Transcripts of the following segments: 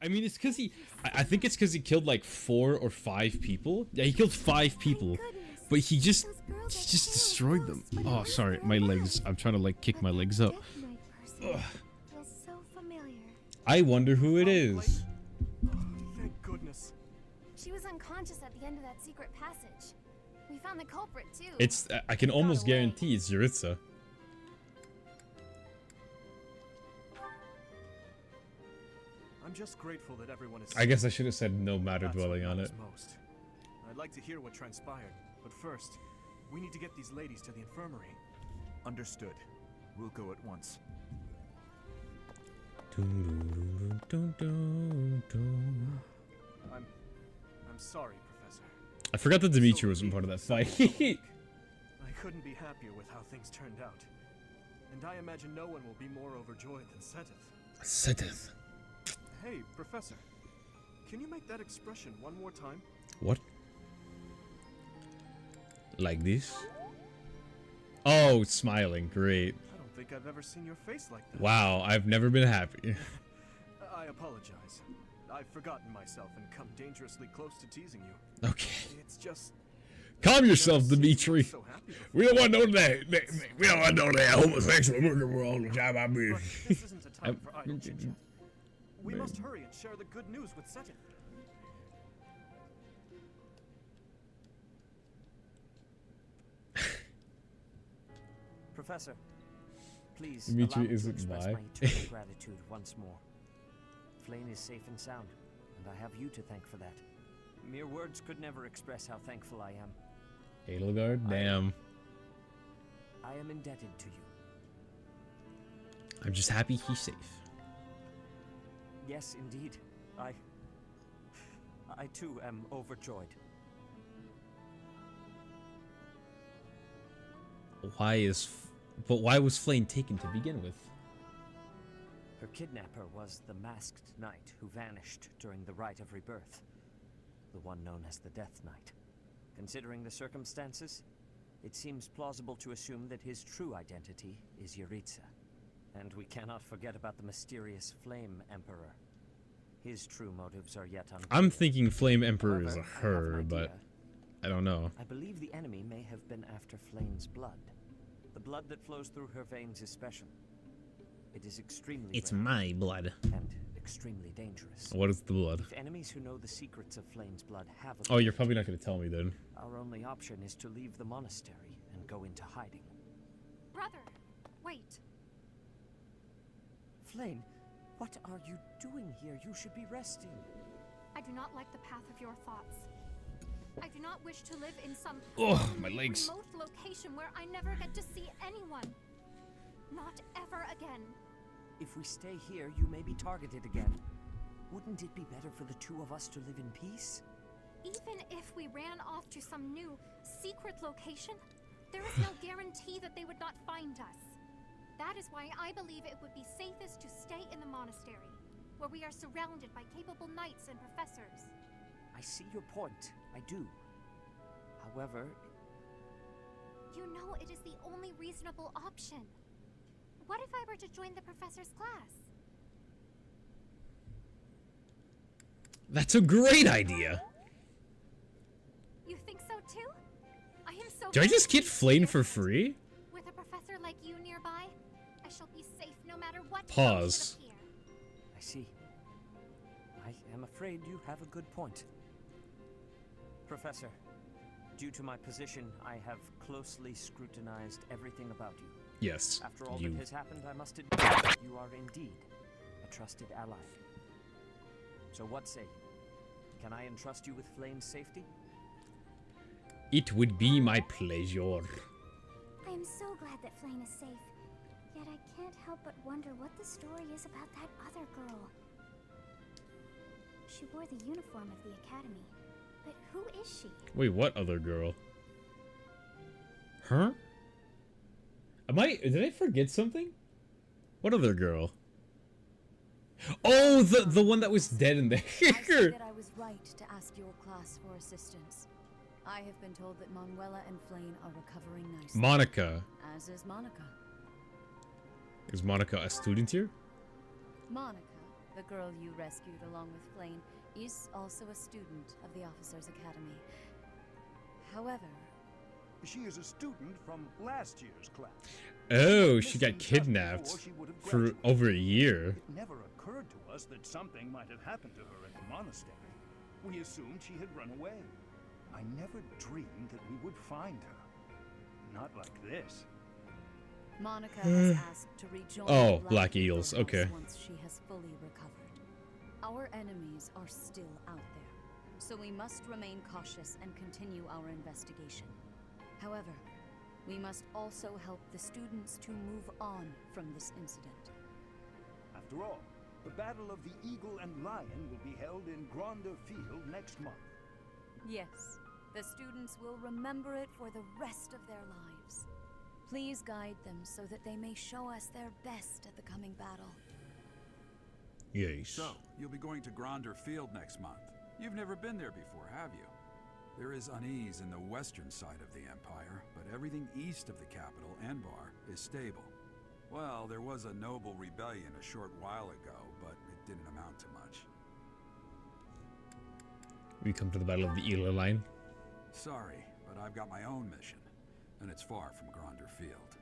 I mean, it's because I think it's because he killed like 4 or 5 people. Yeah, he killed 5 people, but he just destroyed them. Oh, sorry, my legs. I'm trying to like kick my legs up. Ugh. I wonder who it is. Thank goodness. She was unconscious at the end of that secret passage. We found the culprit too. It's I can almost guarantee it's Yuritsa. I'm just grateful that everyone is. I guess I should have said no matter dwelling on it. Most. I'd like to hear what transpired, but first, we need to get these ladies to the infirmary. Understood. We'll go at once. I'm sorry, Professor. I forgot that Dimitri wasn't part of that fight. I couldn't be happier with how things turned out. And I imagine no one will be more overjoyed than Seteth. Seteth. Hey, Professor. Can you make that expression one more time? What? Like this? Oh, smiling. Great. I don't think I've ever seen your face like that. Wow, I've never been happy. I apologize. I've forgotten myself and come dangerously close to teasing you. Okay. It's just... Calm yourself, Dimitri. So we don't want to know that. We don't want to know that homosexual murder we're all the time. I mean. But this isn't a time for idle chit-chat. We must hurry and share the good news with Seteth. Professor, please Dimitri allow me to isn't express bi. my eternal gratitude once more. Flayn is safe and sound, and I have you to thank for that. Mere words could never express how thankful I am. Edelgard? Damn. I am indebted to you. I'm just happy he's safe. Yes, indeed. I too am overjoyed. But why was Flayn taken to begin with? Her kidnapper was the masked knight who vanished during the Rite of Rebirth, the one known as the Death Knight. Considering the circumstances, it seems plausible to assume that his true identity is Yuritsa. And we cannot forget about the mysterious Flame Emperor. His true motives are yet unclear. I'm thinking Flame Emperor is a However, her, but I don't know. I believe the enemy may have been after Flayn's blood. The blood that flows through her veins is special. It is extremely rare my blood. and extremely dangerous. What is the blood? If enemies who know the secrets of Flayn's blood have a Oh, you're probably not going to tell me then. our only option is to leave the monastery and go into hiding. Brother, wait. Flayn, what are you doing here? You should be resting. I do not like the path of your thoughts. I do not wish to live in some My legs. remote location where I never get to see anyone. Not ever again. If we stay here, you may be targeted again. Wouldn't it be better for the two of us to live in peace? Even if we ran off to some new, secret location, there is no guarantee that they would not find us. That is why I believe it would be safest to stay in the monastery, where we are surrounded by capable knights and professors. I see your point. I do. However... You know it is the only reasonable option. What if I were to join the professor's class? That's a great idea. You think so too? I am so... Do I just get Flayn for free? With a professor like you nearby, I shall be safe no matter what. Pause. I see. I am afraid you have a good point. Professor, due to my position, I have closely scrutinized everything about you. Yes. After all You. that has happened, I must admit that you are indeed a trusted ally. So what say you? Can I entrust you with Flayn's safety? It would be my pleasure. I am so glad that Flayn is safe. Yet I can't help but wonder what the story is about that other girl. She wore the uniform of the academy. But who is she? Wait, what other girl? Huh? Did I forget something? What other girl? Oh, the one that was dead in there. I see that I was right to ask your class for assistance. I have been told that Manuela and Flayn are recovering nicely. Monica. As is Monica. Is Monica a student here? Monica The girl you rescued along with Flame is also a student of the Officers' Academy. However, She is a student from last year's class. Oh, she got Missing just kidnapped before she would have for graduated. over a year. It never occurred to us that something might have happened to her at the monastery. We assumed she had run away. I never dreamed that we would find her. Not like this. Monica has asked to rejoin Oh, the Black Eagle Eels, House okay. once she has fully recovered. Our enemies are still out there, so we must remain cautious and continue our investigation. However, we must also help the students to move on from this incident. After all, the Battle of the Eagle and Lion will be held in Gronder Field next month. Yes, the students will remember it for the rest of their lives. Please guide them so that they may show us their best at the coming battle. Yes. So, you'll be going to Gronder Field next month. You've never been there before, have you? There is unease in the western side of the Empire, but everything east of the capital, Enbar, is stable. Well, there was a noble rebellion a short while ago, but it didn't amount to much. We come to the Battle of the Ela Line. Sorry, but I've got my own mission, and it's far from Gronder Field.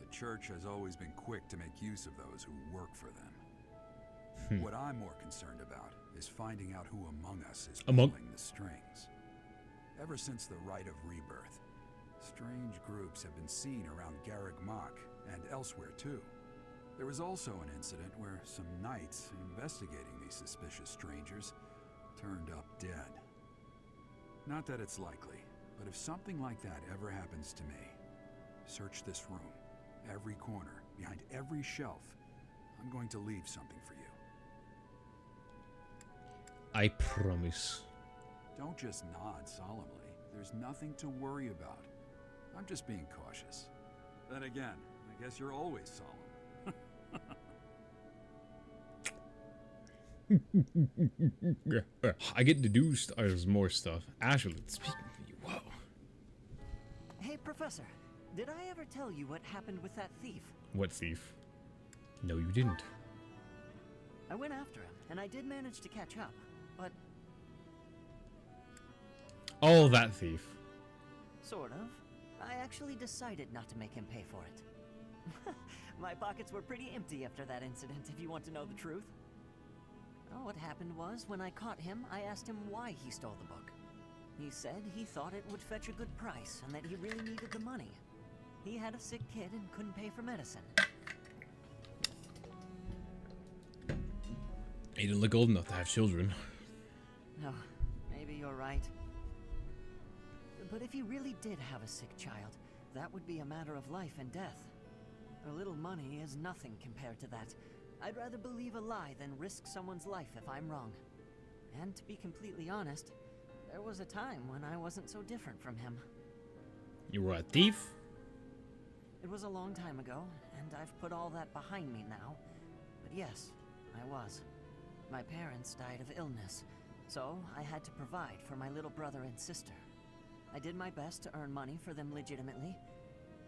The Church has always been quick to make use of those who work for them. What I'm more concerned about is finding out who among us is pulling the strings. Ever since the Rite of Rebirth, strange groups have been seen around Garreg Mach and elsewhere too. There was also an incident where some knights investigating these suspicious strangers turned up dead. Not that it's likely, but if something like that ever happens to me, search this room, every corner, behind every shelf. I'm going to leave something for you. I promise. Don't just nod solemnly. There's nothing to worry about. I'm just being cautious. Then again, I guess you're always solemn. I get deduced as more stuff. Actually, speaking of you, whoa. Hey, Professor, did I ever tell you what happened with that thief? What thief? No, you didn't. I went after him, and I did manage to catch up, but Oh, that thief. sort of. I actually decided not to make him pay for it. My pockets were pretty empty after that incident, if you want to know the truth. Well, what happened was, when I caught him, I asked him why he stole the book. He said he thought it would fetch a good price, and that he really needed the money. He had a sick kid and couldn't pay for medicine. He didn't look old enough to have children. No, maybe you're right. But if he really did have a sick child, that would be a matter of life and death. A little money is nothing compared to that. I'd rather believe a lie than risk someone's life if I'm wrong. And to be completely honest, there was a time when I wasn't so different from him. You were a thief? It was a long time ago, and I've put all that behind me now. But yes, I was. My parents died of illness, so I had to provide for my little brother and sister. I did my best to earn money for them legitimately,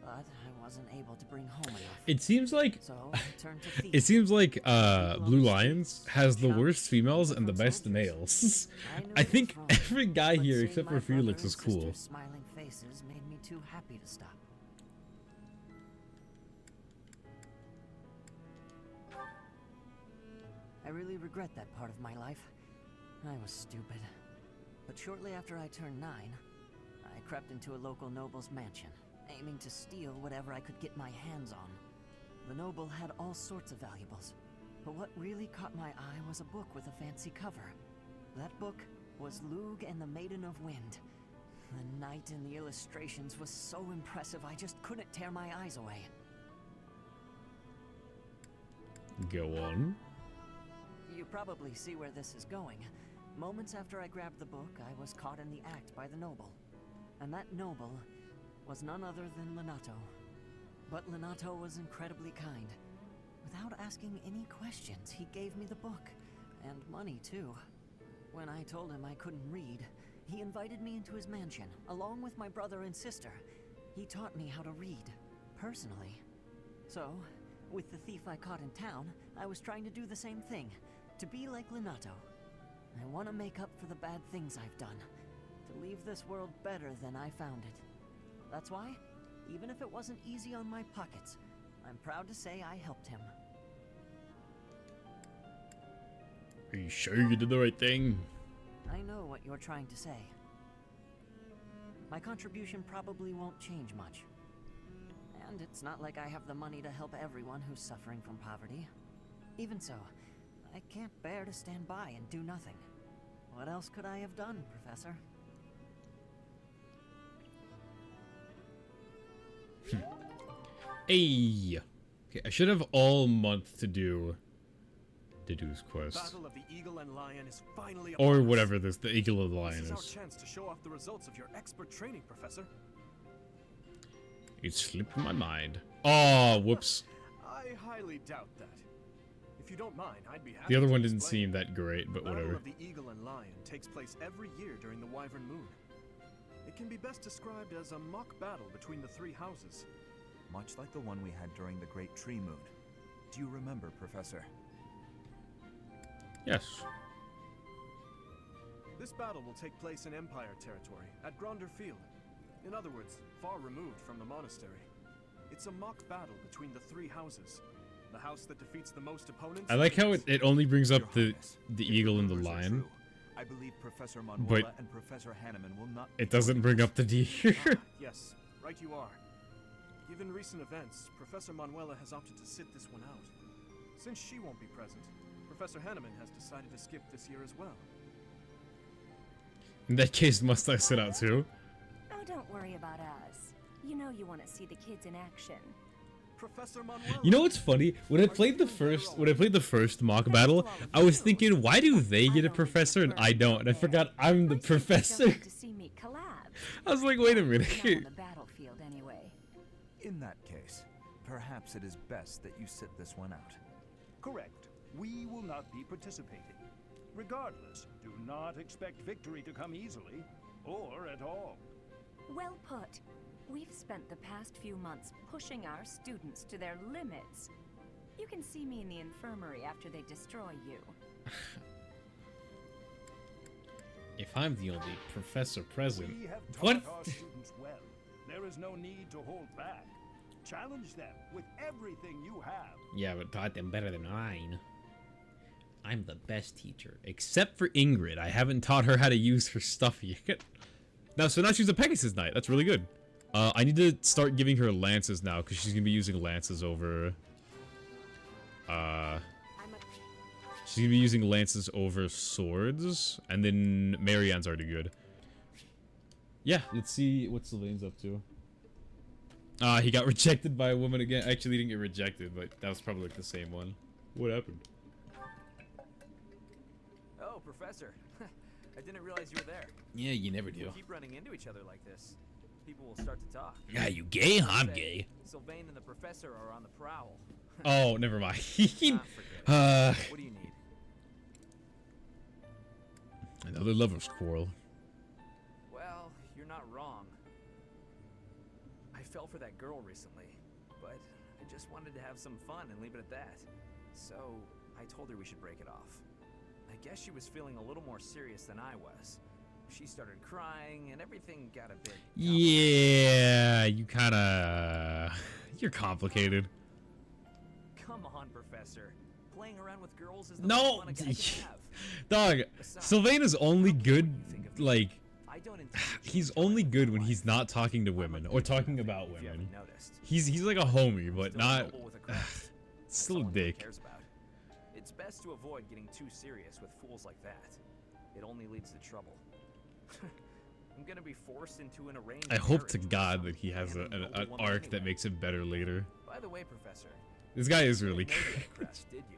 but I wasn't able to bring home enough. It seems like So I turned to thieves. it seems like Blue Lions has the worst females and the best males. I think every guy But here seeing except my for Felix brother is and cool. sister's smiling faces made me too happy to stop. I really regret that part of my life. I was stupid. But shortly after I turned 9, I crept into a local noble's mansion, aiming to steal whatever I could get my hands on. The noble had all sorts of valuables, but what really caught my eye was a book with a fancy cover. That book was Lug and the Maiden of Wind. The knight in the illustrations was so impressive I just couldn't tear my eyes away. Go on. You probably see where this is going. Moments after I grabbed the book, I was caught in the act by the noble. And that noble was none other than Lenato. But Lenato was incredibly kind. Without asking any questions, he gave me the book. And money, too. When I told him I couldn't read, he invited me into his mansion, along with my brother and sister. He taught me how to read, personally. So, with the thief I caught in town, I was trying to do the same thing. To be like Lenato. I want to make up for the bad things I've done. To leave this world better than I found it. That's why, even if it wasn't easy on my pockets, I'm proud to say I helped him. Are you sure you did the right thing? I know what you're trying to say. My contribution probably won't change much. And it's not like I have the money to help everyone who's suffering from poverty. Even so, I can't bear to stand by and do nothing. What else could I have done, Professor? Hey. Okay, I should have all month to do Dedu's quest. Battle of the Eagle and Lion is finally Or upon us. whatever the Eagle of the Lion This is our is. chance to show off the results of your expert training, Professor. It slipped my mind. Oh, whoops. I highly doubt that. If you don't mind, I'd be happy The other to one didn't explain. seem that great, but Battle whatever. of the Eagle and Lion takes place every year during the Wyvern Moon. It can be best described as a mock battle between the three houses. Much like the one we had during the Great Tree Moon. Do you remember, Professor? Yes. This battle will take place in Empire territory, at Gronder Field. In other words, far removed from the monastery. It's a mock battle between the three houses. The house that defeats the most opponents... I like how it only brings up Your the Highness, eagle and the rumors are lion. true. I believe Professor Manuela But and Professor Hanneman will not... It doesn't bring up the deer. Yes, right you are. Given recent events, Professor Manuela has opted to sit this one out. Since she won't be present, Professor Hanneman has decided to skip this year as well. In that case, must I sit out too? Oh, don't worry about us. You know you want to see the kids in action. Professor Manuela! You know what's funny? When I played the first mock battle, I was thinking, why do they get a professor and I don't? And I forgot I'm the professor. To see me collab. I was like, wait a minute. Not on the battlefield anyway. In that case, perhaps it is best that you sit this one out. Correct. We will not be participating. Regardless, do not expect victory to come easily, or at all. Well put. We've spent the past few months pushing our students to their limits. You can see me in the infirmary after they destroy you. If I'm the only professor present, We have taught what? our students well. There is no need to hold back. Challenge them with everything you have. Yeah, but taught them better than mine. I'm the best teacher, except for Ingrid. I haven't taught her how to use her stuff yet. Now, so now she's a Pegasus Knight. That's really good. I need to start giving her lances now, because she's gonna be using lances over. She's gonna be using lances over swords, and then Marianne's already good. Yeah, let's see what Sylvain's up to. He got rejected by a woman again. Actually, he didn't get rejected, but that was probably like the same one. What happened? Oh, Professor. I didn't realize you were there. Yeah, you never If we do. keep running into each other like this, people will start to talk. Yeah, you gay? I'm Say, gay. Sylvain and the Professor are on the prowl. Oh, never mind. Forget it. What do you need? Another lover's quarrel. Well, you're not wrong. I fell for that girl recently, but I just wanted to have some fun and leave it at that. So, I told her we should break it off. I guess she was feeling a little more serious than I was. She started crying, and everything got a bit... Yeah, you kinda... You're complicated. Come on, Professor. Playing around with girls is the No! most fun a guy can have. Dog, Besides, Sylvain is only I don't good, know what you think of me. like... I don't intend to He's change my only good when life. he's not talking to I'm a women, or good talking nothing, about if you women. haven't noticed. He's like a homie, but Still not... noble with a crest. Still a Someone who dick. cares about. It's best to avoid getting too serious with fools like that. It only leads to trouble. I'm gonna be forced into an arranged I hope to marriage with God some that he has random an noble woman arc that anyway. makes it better later. By the way, Professor, This guy is you really didn't know you good. had a crest, did you?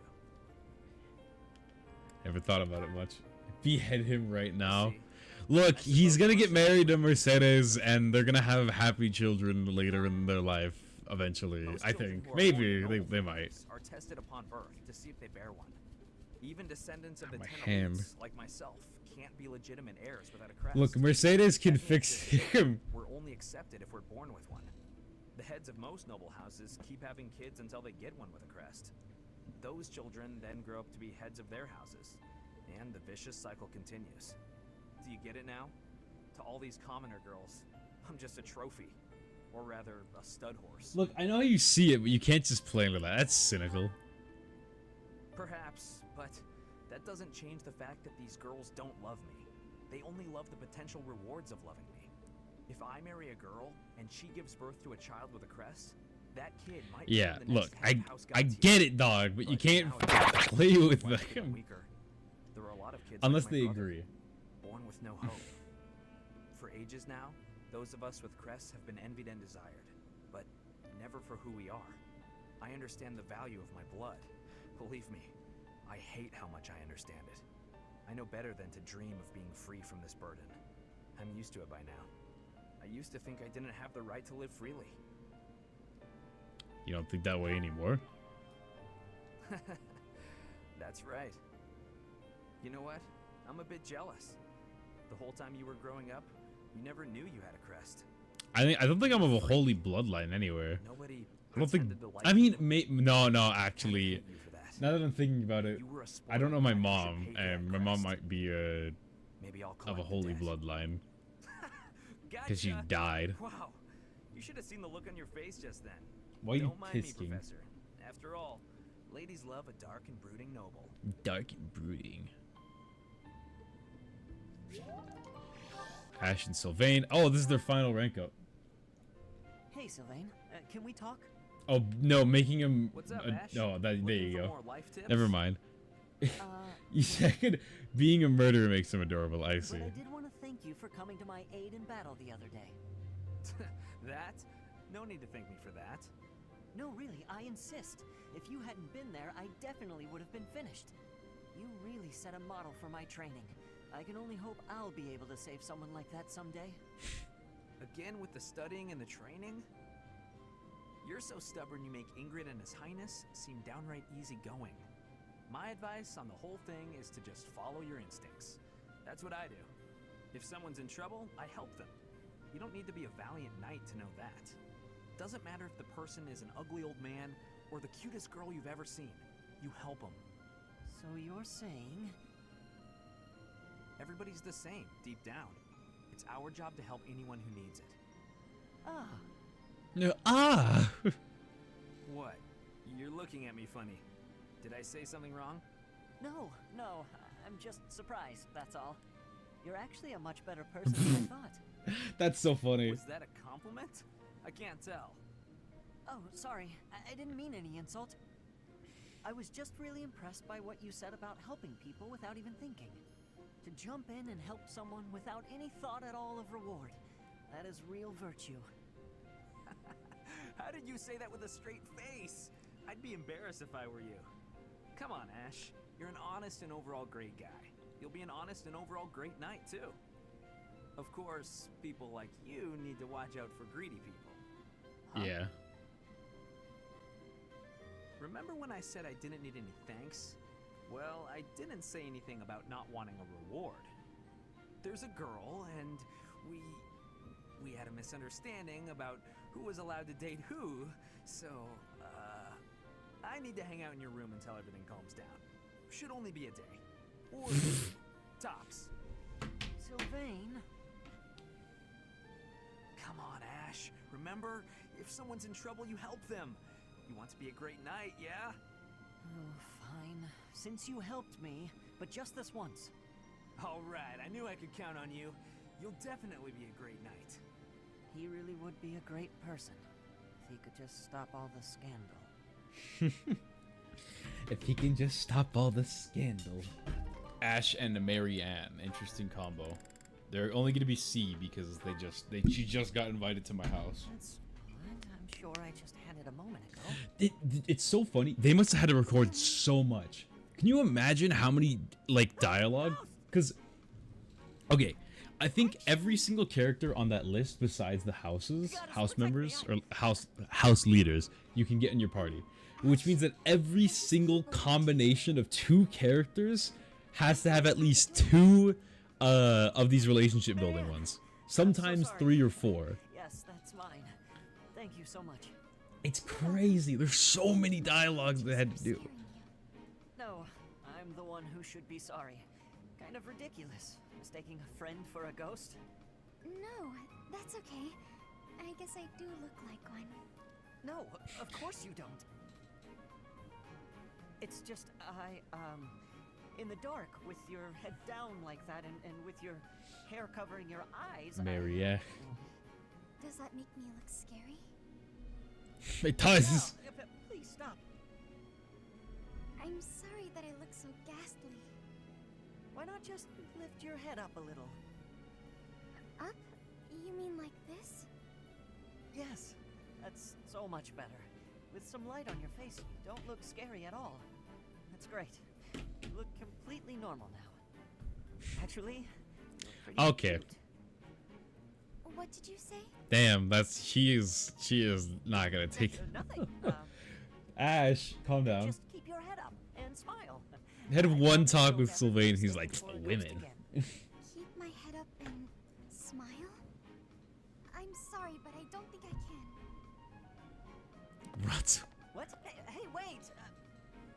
Never thought about it much. Behead him right now. See, Look, I he's suppose gonna get most married to Mercedes, and they're gonna have happy children later in their life, eventually. most I children think. who are Maybe. born They noble might. families Are tested upon birth to see if they bear one. Even descendants of the My ten hand. elites, like myself, can't be legitimate heirs without a crest. Look, Mercedes can That means fix that him. We're only accepted if we're born with one. The heads of most noble houses keep having kids until they get one with a crest. Those children then grow up to be heads of their houses, and the vicious cycle continues. Do you get it now? To all these commoner girls, I'm just a trophy. Or rather, a stud horse. Look, I know you see it, but you can't just play with that. That's cynical. Perhaps, but that doesn't change the fact that these girls don't love me. They only love the potential rewards of loving me. If I marry a girl and she gives birth to a child with a crest, that kid might Yeah, become the look, next head house I guy get tier. it, dog, but you But can't nowadays, play with ones get them. weaker. There are a lot of kids Unless like my they brother, agree. born with no hope. For ages now, those of us with crests have been envied and desired, but never for who we are. I understand the value of my blood. Believe me, I hate how much I understand it. I know better than to dream of being free from this burden. I'm used to it by now. I used to think I didn't have the right to live freely. You don't think that way anymore? That's right. You know what? I'm a bit jealous. The whole time you were growing up, you never knew you had a crest. I don't think I'm of a holy bloodline anywhere. Nobody I don't think. pretended to like I mean, you. no, actually. I hate you for that. Now that I'm thinking about it, You were a I don't know spoiled my brat who mom, should pay for and that my mom crest. might be Maybe I'll of a collect the holy debt. bloodline because she Gotcha. died. Wow, you should have seen the look on your face just then. Why are you Don't mind me, tisking? Professor. After all, ladies love a dark and brooding noble. Dark and brooding. Ash and Sylvain. Oh, this is their final rank up. Hey, Sylvain, can we talk? Oh no, making him. What's up, Ash? No, there Looking you for go. more life tips? Never mind. Uh, You said being a murderer makes him adorable. I see. But I did want to thank you for coming to my aid in battle the other day. That? No need to thank me for that. No, really, I insist. If you hadn't been there, I definitely would have been finished. You really set a model for my training. I can only hope I'll be able to save someone like that someday. Again with the studying and the training? You're so stubborn you make Ingrid and His Highness seem downright easygoing. My advice on the whole thing is to just follow your instincts. That's what I do. If someone's in trouble, I help them. You don't need to be a valiant knight to know that. Doesn't matter if the person is an ugly old man or the cutest girl you've ever seen. You help them. So you're saying... Everybody's the same, deep down. It's our job to help anyone who needs it. Ah, No, ah. What? You're looking at me funny. Did I say something wrong? no, I'm just surprised, that's all. You're actually a much better person than I thought. That's so funny. Was that a compliment? I can't tell. Oh, sorry, I didn't mean any insult. I was just really impressed by what you said about helping people without even thinking. To jump in and help someone without any thought at all of reward. That is real virtue. How did you say that with a straight face? I'd be embarrassed if I were you. Come on, Ash. You're an honest and overall great guy. You'll be an honest and overall great knight, too. Of course, people like you need to watch out for greedy people. Huh? Yeah. Remember when I said I didn't need any thanks? Well, I didn't say anything about not wanting a reward. There's a girl, and we had a misunderstanding about who was allowed to date who, so, I need to hang out in your room until everything calms down. Should only be a day. Or tops. Sylvain? Come on, Ash. Remember, if someone's in trouble, you help them. You want to be a great knight, yeah? Oh, fine. Since you helped me, but just this once. All right, I knew I could count on you. You'll definitely be a great knight. He really would be a great person. If he could just stop all the scandal. If he can just stop all the scandal. Ash and Marianne, interesting combo. They're only gonna be C because she just got invited to my house. That's what I'm sure I just had it a moment ago. It's so funny. They must have had to record so much. Can you imagine how many like dialogue? Because okay, I think every single character on that list, besides the house members or house leaders, you can get in your party, which means that every single combination of two characters has to have at least two of these relationship building ones. Sometimes 3 or 4. Yes, that's mine. Thank you so much. It's crazy. There's so many dialogues they had to do. Scaring you. I'm the one who should be sorry. Kind of ridiculous, mistaking a friend for a ghost. No, that's okay. I guess I do look like one. No, of course you don't. It's just, in the dark, with your head down like that, and with your hair covering your eyes, Maria. Does that make me look scary? It does. No, please stop. I'm sorry that I look so ghastly. Why not just lift your head up a little? Up? You mean like this? Yes, that's so much better. With some light on your face, you don't look scary at all. That's great. You look completely normal now. Actually, you look pretty Okay. cute. What did you say? Damn, she is not gonna take it. Nothing. Ash, calm down. Just keep your head up and smile. Had I one promise talk you'll with never Sylvain, be he's like, mistaken for a ghost women. again. Keep my head up and smile? I'm sorry, but I don't think I can. What? What? Hey, wait!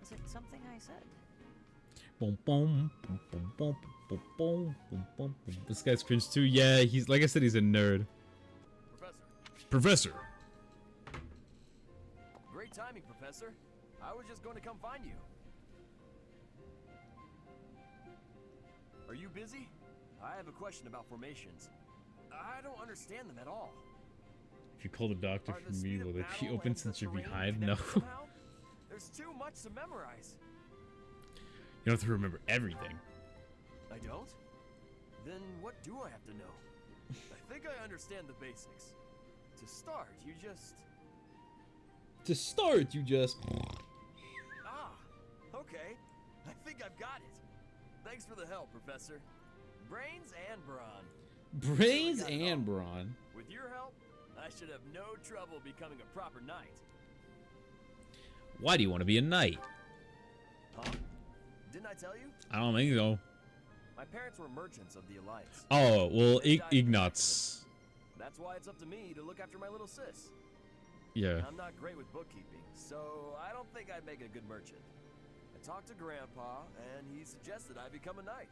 Is it something I said? Boom, boom, boom, boom, boom, boom, boom, boom, boom, boom. This guy's cringe too. Yeah, he's like I said, he's a nerd. Professor. Great timing, Professor. I was just going to come find you. Are you busy? I have a question about formations. I don't understand them at all. If you call the doctor Are the for me, speed of will it be battle open and since the you're terrain behind? No. connected somehow? There's too much to memorize. You don't have to remember everything. I don't? Then what do I have to know? I think I understand the basics. To start, you just... Ah, okay. I think I've got it. Thanks for the help, Professor. Brains and brawn. Brains and brawn. With your help, I should have no trouble becoming a proper knight. Why do you want to be a knight? Huh? Didn't I tell you? I don't think so. My parents were merchants of the Alliance. Oh, well, They died in an Ignatz. accident. That's why it's up to me to look after my little sis. Yeah. I'm not great with bookkeeping, so I don't think I'd make a good merchant. I talked to Grandpa, and he suggested I become a knight.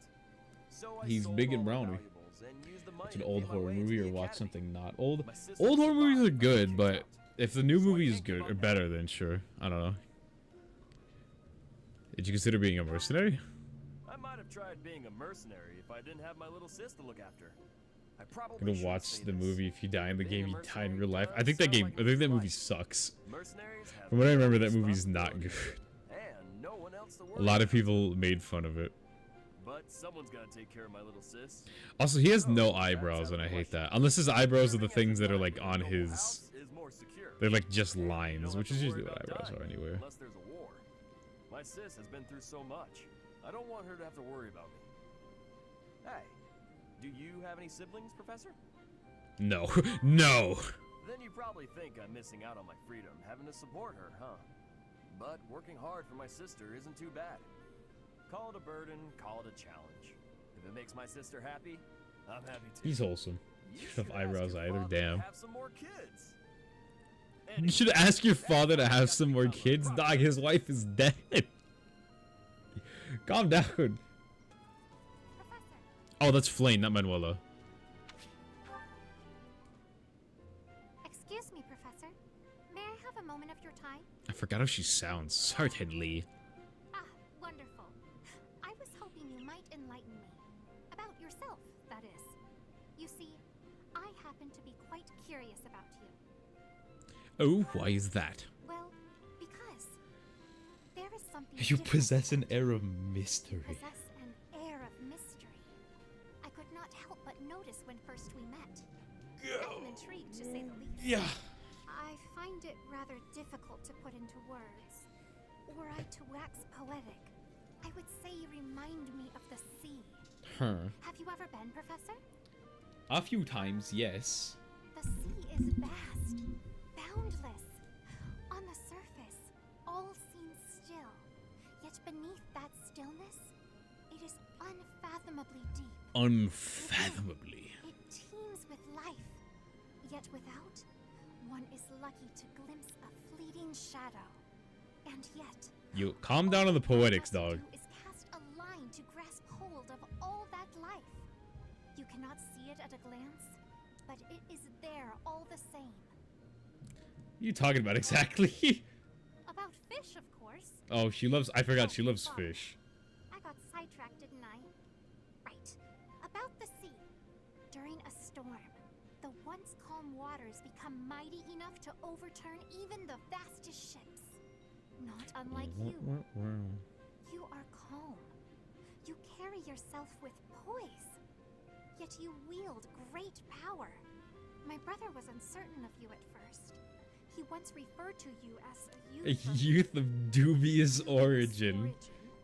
So I He's sold big all and my browny. valuables and used the money Watch an to old pay my horror way into movie or the watch academy. something not old. My sister Old horror movies are survived, good, kicked but out. if the new So I movie is can't give good up or now. better, then sure. I don't know. Did you consider being a mercenary? I might have tried being a mercenary if I didn't have my little sis to look after. I probably I'm gonna shouldn't watch say the this. movie. If you die in the Being game, a you die in mercenary real life. I does think that sound game. like I think that a movie life. sucks. Mercenaries have From what I remember, great that movie's not good. responsibility and no one else to A worry lot of about. people made fun of it. But someone's gotta take care of my little sis. Also, he has So, no that's eyebrows, out and I of the hate question. that. Unless his eyebrows are the Serving as a things that are knight like in a on noble his. house is more secure. They're like just And you don't lines, have which to is worry usually what about eyebrows are dying anyway. Unless there's a war. My sis has been through so much. I don't want her to have to worry about me. Hey, do you have any siblings, Professor? No, no. Then you probably think I'm missing out on my freedom, having to support her, huh? But working hard for my sister isn't too bad. Call it a burden, call it a challenge. If it makes my sister happy, I'm happy too. He's wholesome. You You should have should ask eyebrows your either. father to Damn. have some more kids. You should Anyway, ask your that's father to how I have got some more become a kids. proper Dog, his wife is dead. Calm down. Professor, Oh, that's Flame, not Manuela. excuse me, Professor. May I have a moment of your time? I forgot how she sounds. Certainly. Ah, wonderful. I was hoping you might enlighten me. About yourself, that is. You see, I happen to be quite curious about you. Oh, why is that? Well, because there is something You different possess an about you. air of mystery. Possess an air of mystery. I could not help but notice when first we met. I am intrigued, to say the least. Yeah. I find it rather difficult to put into words. Were I to wax poetic, I would say you remind me of the sea. Huh. Have you ever been, Professor? A few times, yes. The sea is vast, boundless. On the surface, all seems still. Yet beneath that stillness, it is unfathomably deep. Unfathomably. It teems with life. Yet without, one is lucky to glimpse a fleeting shadow. And yet, You calm down on the all one poetics, must dog. do is cast a mind to grasp hold of all that life. You cannot see it at a glance, but it is there all the same. What are you talking about exactly? About fish, of course. Oh, she loves... I forgot she loves sorry. fish. I got sidetracked, didn't I? Right. About the sea. During a storm, the once calm waters become mighty enough to overturn even the vastest ships. Not unlike you. You are calm. You carry yourself with poise. Yet you wield great power. My brother was uncertain of you at first. He once referred to you as a A youth youth of dubious origin.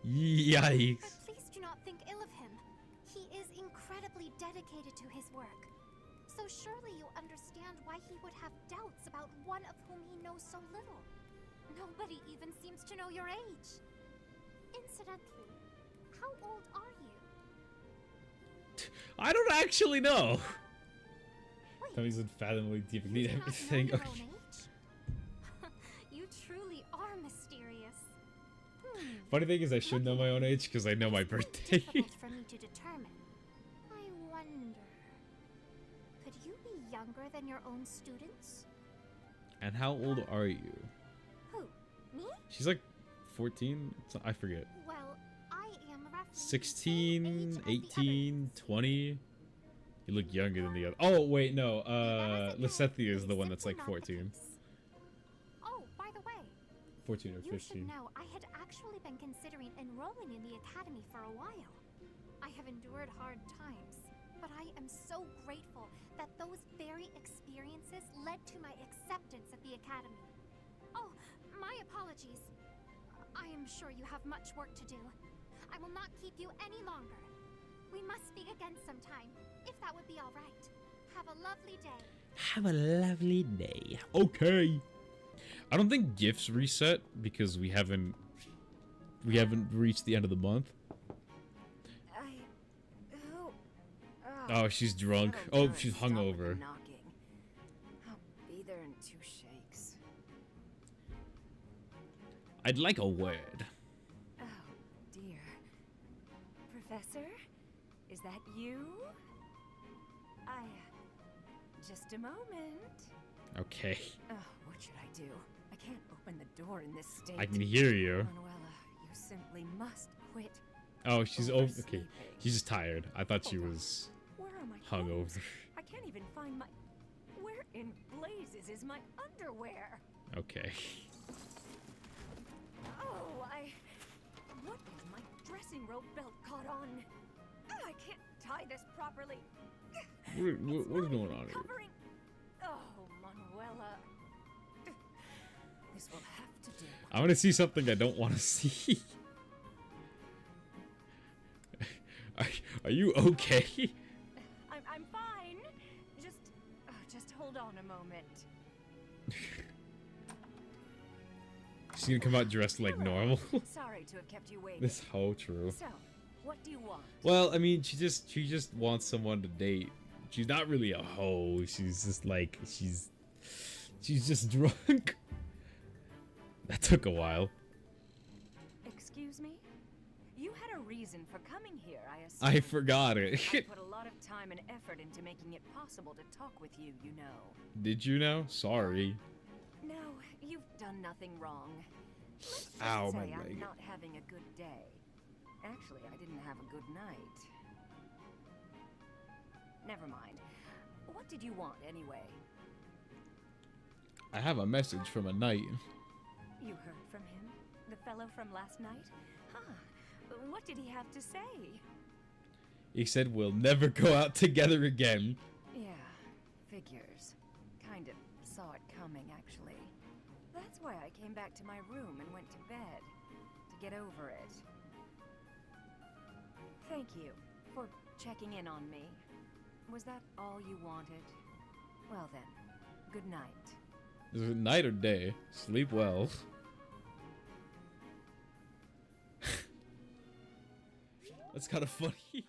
Yikes. But please do not think ill of him. He is incredibly dedicated to his work. So surely you understand why he would have doubts about one of whom he knows so little. Nobody even seems to know your age. Incidentally, how old are you? I don't actually know. Wait, Tommy's unfathomably deep. you Need do not know everything. your Okay. own age? You truly are mysterious. Funny thing is, I should know my own age because I know my It's quite birthday. difficult for me to determine. I wonder, could you be younger than your own students? And how old are you? Who? Me? She's like 14. I forget. Well, I am roughly the same 16, age as the 18, others. 20. You look younger than the other. Oh, wait, no. Whereas Lysethia is it the one that's simply like not the 14. case. Oh, by the way, 14 or you should 15. know I had actually been considering enrolling in the academy for a while. I have endured hard times, but I am so grateful that those very experiences led to my acceptance at the academy. Oh, my apologies. I am sure you have much work to do. I will not keep you any longer. We must speak again sometime, if that would be all right. Have a lovely day. Have a lovely day. Okay. I don't think gifts reset because we haven't reached the end of the month. Oh, she's drunk. Oh, she's hungover. I'll be there in 2 shakes. I'd like a word. Oh, dear. Professor? Is that you? Just a moment. Okay. Oh, what should I do? I can't open the door in this state. I can hear you. Manuela, you simply must quit. Oh, she's over. Okay. oversleeping. She's just tired. I thought she Hold on. was Where are my hungover. clothes? I can't even find my... Where in blazes is my underwear? Okay. Oh, what is my dressing robe belt caught on? I can't tie this properly. What's going on here? Covering. Oh, Manuela. This will have to do. I want to see something I don't want to see. Are you okay? I'm fine. Just hold on a moment. She's gonna come out dressed like Hello. normal. Sorry to have kept you waiting. This whole true. So, what do you want? Well, I mean, she just wants someone to date. She's not really a hoe. She's just like she's just drunk. That took a while. Excuse me? You had a reason for coming here, I assume. I forgot it. I put a lot of time and effort into making it possible to talk with you, you know. Did you know? Sorry. No, you've done nothing wrong. Let's just Ow, say my I'm leg. not having a good day. Actually, I didn't have a good night. Never mind. What did you want, anyway? I have a message from a knight. You heard from him? The fellow from last night? Huh. What did he have to say? He said we'll never go out together again. Yeah, figures. Kind of saw it coming, actually. That's why I came back to my room and went to bed. To get over it. Thank you for checking in on me. Was that all you wanted? Well then, good night. Is it night or day? Sleep well. That's kind of funny.